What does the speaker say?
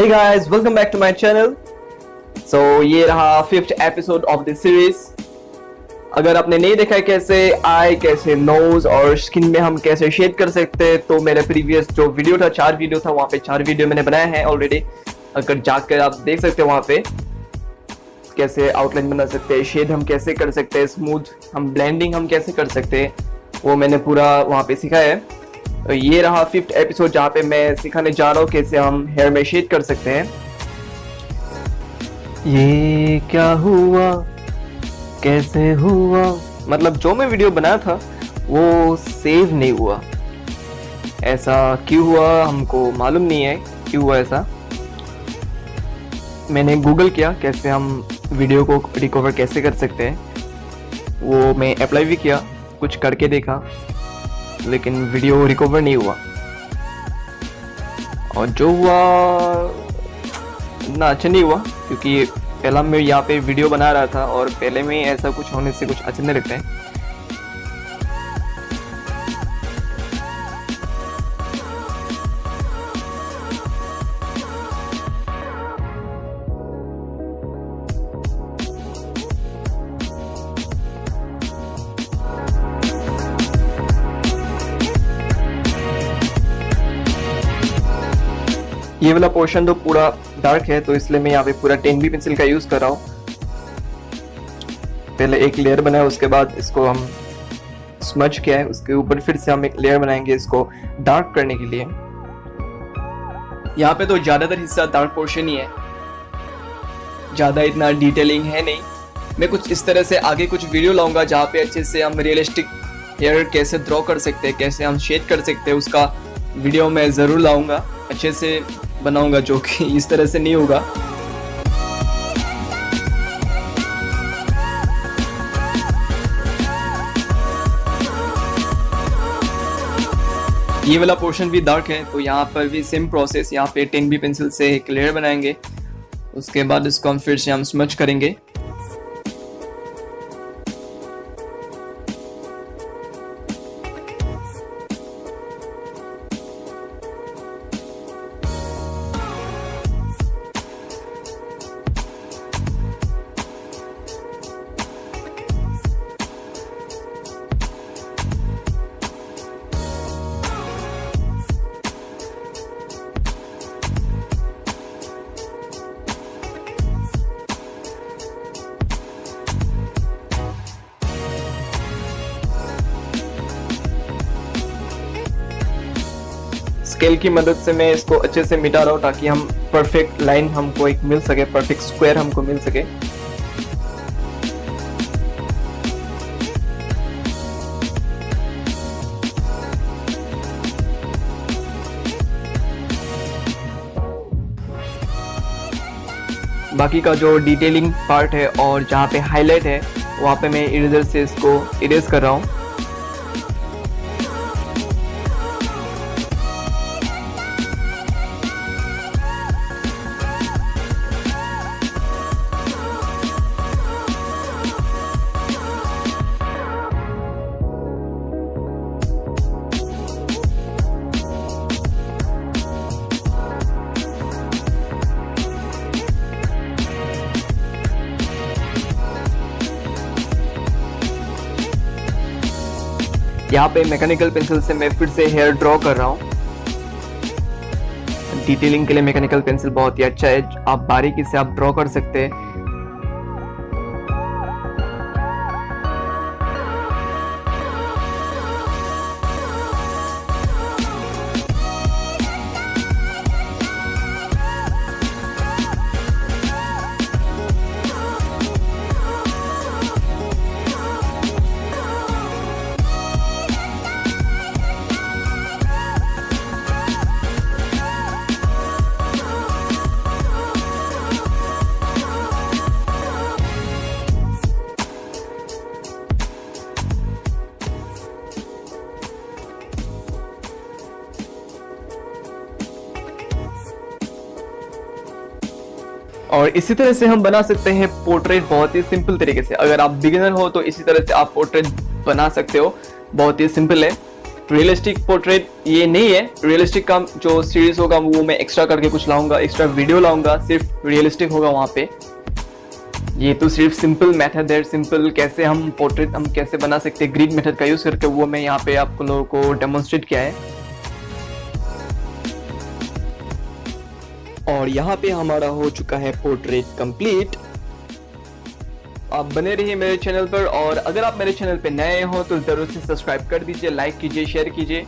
Hey guys, welcome back to my channel. So ये रहा 5th episode of this series. अगर आपने नहीं देखा है कैसे आई, कैसे नोज और स्किन में हम कैसे शेड कर सकते हैं, तो मेरा प्रीवियस जो वीडियो था 4 वीडियो था, वहाँ पे 4 वीडियो मैंने बनाया है ऑलरेडी। अगर जाकर आप देख सकते हैं वहाँ पे कैसे आउटलाइन बना सकते हैं, शेड हम कैसे कर सकते हैं, स्मूथ हम ब्लेंडिंग हम कैसे कर सकते हैं, वो मैंने पूरा वहाँ पे सिखाया है। तो ये रहा 5th एपिसोड जहाँ पे मैं सिखाने जा रहा हूँ कैसे हम हेयर में शेड कर सकते हैं। ये क्या हुआ, कैसे हुआ, मतलब जो मैं वीडियो बनाया था वो सेव नहीं हुआ। ऐसा क्यों हुआ हमको मालूम नहीं है, क्यों हुआ ऐसा। मैंने गूगल किया कैसे हम वीडियो को रिकवर कैसे कर सकते हैं, वो मैं अप्लाई भी किया, कुछ करके देखा, लेकिन वीडियो रिकवर नहीं हुआ। और जो हुआ इतना अच्छा नहीं हुआ, क्योंकि पहला मैं यहाँ पे वीडियो बना रहा था और पहले में ऐसा कुछ होने से कुछ अच्छा नहीं लगता है। ये वाला पोर्शन तो पूरा डार्क है, तो इसलिए मैं यहाँ पे पूरा 10B पेंसिल का यूज कर रहा हूँ। पहले एक लेयर बनाया, उसके बाद इसको हम स्मज किया है, उसके ऊपर फिर से हम एक लेयर बनाएंगे इसको डार्क करने के लिए। यहाँ पे तो ज्यादातर हिस्सा डार्क पोर्शन ही है, ज्यादा इतना डिटेलिंग है नहीं। मैं कुछ इस तरह से आगे कुछ वीडियो लाऊंगा जहाँ पे अच्छे से हम रियलिस्टिक हेयर कैसे ड्रॉ कर सकते हैं, कैसे हम शेड कर सकते हैं, उसका वीडियो मैं जरूर लाऊंगा, अच्छे से बनाऊंगा, जो कि इस तरह से नहीं होगा। ये वाला पोर्शन भी डार्क है, तो यहाँ पर भी सेम प्रोसेस, यहाँ पे 10B पेंसिल से एक लेयर बनाएंगे, उसके बाद इसको हम फिर से हम स्मच करेंगे। स्केल की मदद से मैं इसको अच्छे से मिटा रहा हूँ ताकि हम परफेक्ट लाइन हमको एक मिल सके, परफेक्ट स्क्वायर हमको मिल सके। बाकी का जो डिटेलिंग पार्ट है और जहाँ पे हाईलाइट है, वहाँ पे मैं इरेजर से इसको इरेज कर रहा हूँ। यहाँ पे मैकेनिकल पेंसिल से मैं फिर से हेयर ड्रॉ कर रहा हूँ। डिटेलिंग के लिए मैकेनिकल पेंसिल बहुत ही अच्छा है, आप बारीकी से आप ड्रॉ कर सकते हैं। और इसी तरह से हम बना सकते हैं पोर्ट्रेट बहुत ही सिंपल तरीके से। अगर आप बिगिनर हो तो इसी तरह से आप पोर्ट्रेट बना सकते हो, बहुत ही सिंपल है। रियलिस्टिक पोर्ट्रेट ये नहीं है। रियलिस्टिक का जो सीरीज होगा वो मैं एक्स्ट्रा करके कुछ लाऊंगा, एक्स्ट्रा वीडियो लाऊंगा, सिर्फ रियलिस्टिक होगा वहाँ पे। ये तो सिर्फ सिंपल मेथड है, सिंपल कैसे हम पोर्ट्रेट हम कैसे बना सकते हैं ग्रिड मेथड का यूज करके, वो मैं यहाँ पे आपको लोगों को डेमोन्स्ट्रेट किया है। और यहाँ पे हमारा हो चुका है पोर्ट्रेट कंप्लीट। आप बने रहिए मेरे चैनल पर, और अगर आप मेरे चैनल पे नए हो तो जरूर से सब्सक्राइब कर दीजिए, लाइक कीजिए, शेयर कीजिए।